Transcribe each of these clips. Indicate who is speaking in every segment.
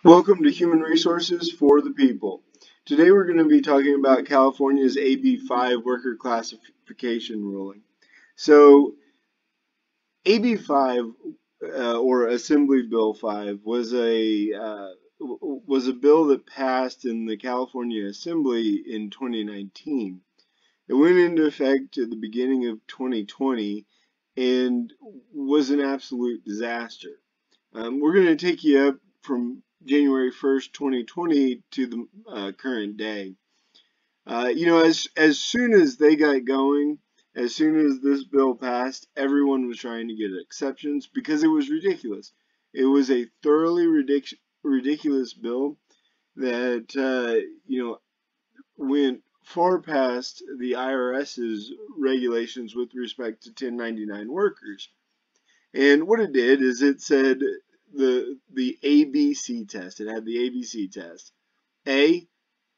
Speaker 1: Welcome to Human Resources for the People. Today we're going to be talking about California's AB5 worker classification ruling. So, AB5 or Assembly Bill 5 was a bill that passed in the California Assembly in 2019. It went into effect at the beginning of 2020 and was an absolute disaster. We're going to take you up from January 1st, 2020 to the current day. As soon as they got going, as soon as this bill passed, everyone was trying to get exceptions because it was ridiculous. It was a thoroughly ridiculous bill that went far past the IRS's regulations with respect to 1099 workers. And what it did is it said the ABC test. It had the ABC test. A,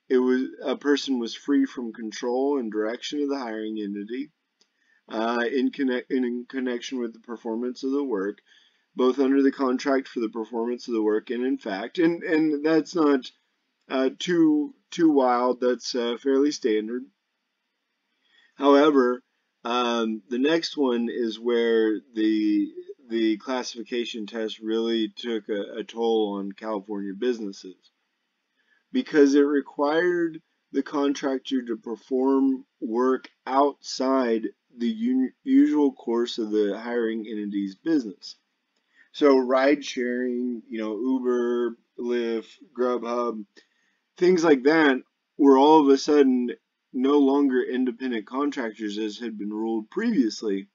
Speaker 1: it was a person was free from control and direction of the hiring entity in connection with the performance of the work, both under the contract for the performance of the work and in fact, and that's not too wild. That's fairly standard. However, the next one is where the classification test really took a toll on California businesses because it required the contractor to perform work outside the usual course of the hiring entity's business. So ride sharing, Uber, Lyft, Grubhub, things like that were all of a sudden no longer independent contractors as had been ruled previously.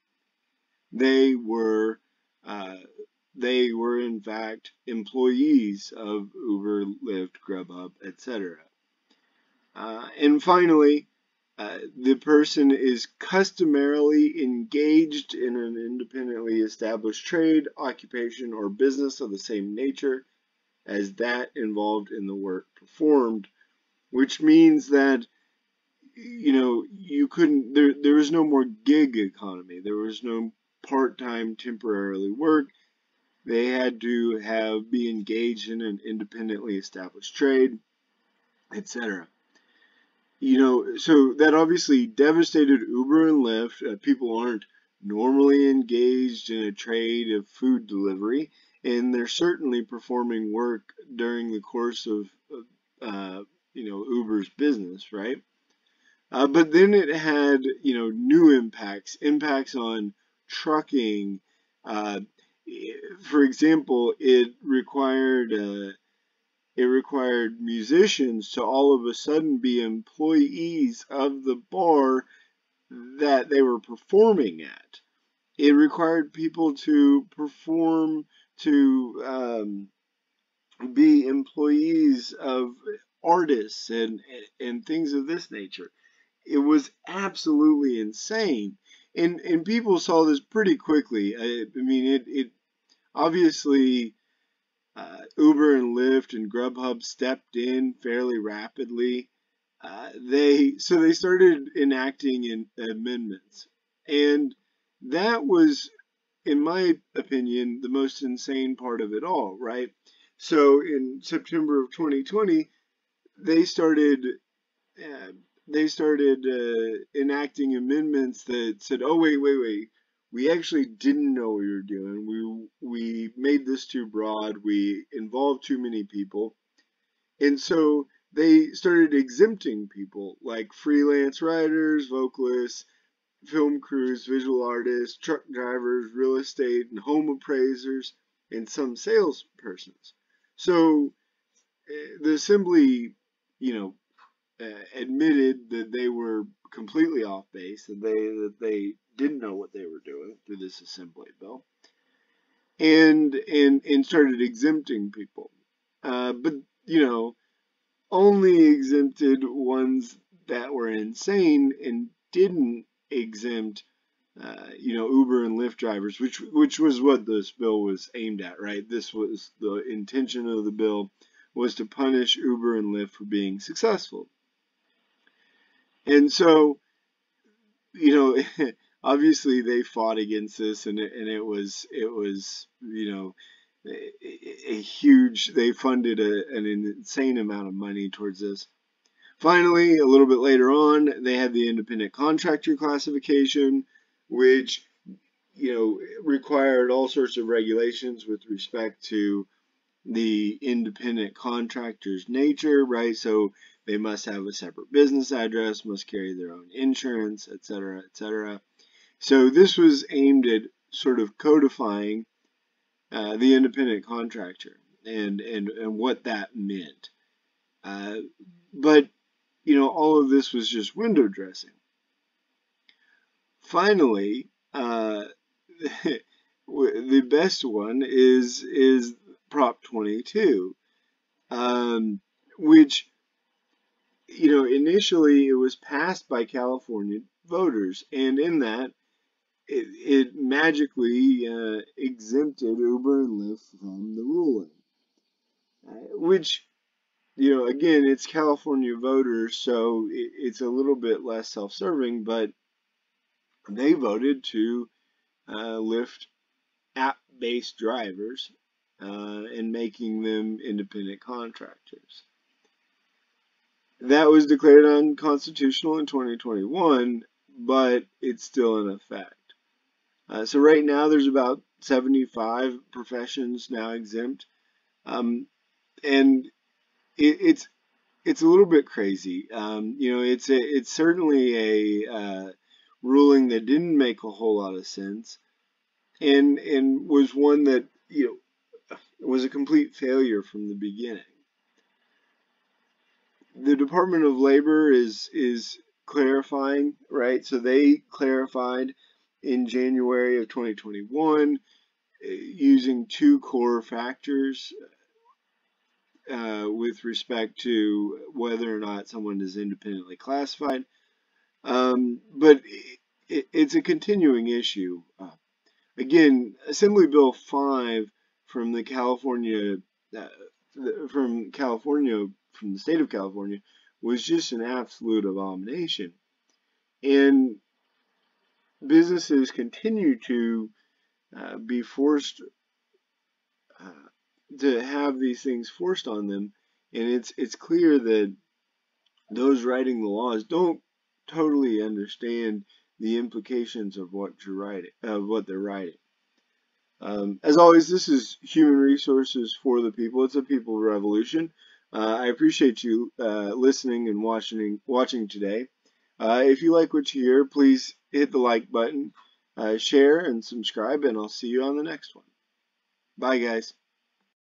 Speaker 1: They were uh, they were in fact employees of Uber, Lyft, Grubhub, etc. And finally, the person is customarily engaged in an independently established trade, occupation, or business of the same nature as that involved in the work performed, which means that you couldn't there was no more gig economy. There was no part-time temporarily work. They had to be engaged in an independently established trade, etc. So that obviously devastated Uber and Lyft. People aren't normally engaged in a trade of food delivery, and they're certainly performing work during the course of Uber's business, right? But then it had, new impacts on trucking. Uh, for example, it required musicians to all of a sudden be employees of the bar that they were performing at. It required people to perform to be employees of artists and things of this nature. It was absolutely insane. And people saw this pretty quickly. I mean, it obviously Uber and Lyft and Grubhub stepped in fairly rapidly. They started enacting amendments, and that was, in my opinion, the most insane part of it all, right? So in September of 2020, they started uh, enacting amendments that said, "Oh, wait. We actually didn't know what we were doing. We made this too broad. We involved too many people." And so they started exempting people like freelance writers, vocalists, film crews, visual artists, truck drivers, real estate and home appraisers, and some salespersons. So the assembly, you know, admitted that they were completely off base, that they didn't know what they were doing through this assembly bill, and started exempting people. But only exempted ones that were insane and didn't exempt Uber and Lyft drivers, which was what this bill was aimed at, right? This was the intention of the bill, was to punish Uber and Lyft for being successful. And so, you know, obviously they fought against this, and it was a huge, they funded an insane amount of money towards this. Finally, a little bit later on, they had the independent contractor classification, which, required all sorts of regulations with respect to the independent contractor's nature, right? So they must have a separate business address, must carry their own insurance, etc., etc. So this was aimed at sort of codifying the independent contractor and what that meant. But all of this was just window dressing. Finally, the best one is Prop 22, which initially it was passed by California voters, and in that it magically exempted Uber and Lyft from the ruling, which again, it's California voters, so it's a little bit less self-serving, but they voted to lift app-based drivers and making them independent contractors. That was declared unconstitutional in 2021, but it's still in effect. So right now there's about 75 professions now exempt, and it's a little bit crazy. It's certainly a ruling that didn't make a whole lot of sense, and was one that was a complete failure from the beginning. The Department of Labor is clarifying, right? So they clarified in January of 2021 using two core factors with respect to whether or not someone is independently classified. But it's a continuing issue. Again, Assembly Bill 5 from the California, from the state of California, was just an absolute abomination. And businesses continue to be forced to have these things forced on them, and it's clear that those writing the laws don't totally understand the implications of what they're writing. As always, this is Human Resources for the People. It's a people revolution. I appreciate you listening and watching today. If you like what you hear, please hit the like button, share, and subscribe, and I'll see you on the next one. Bye, guys.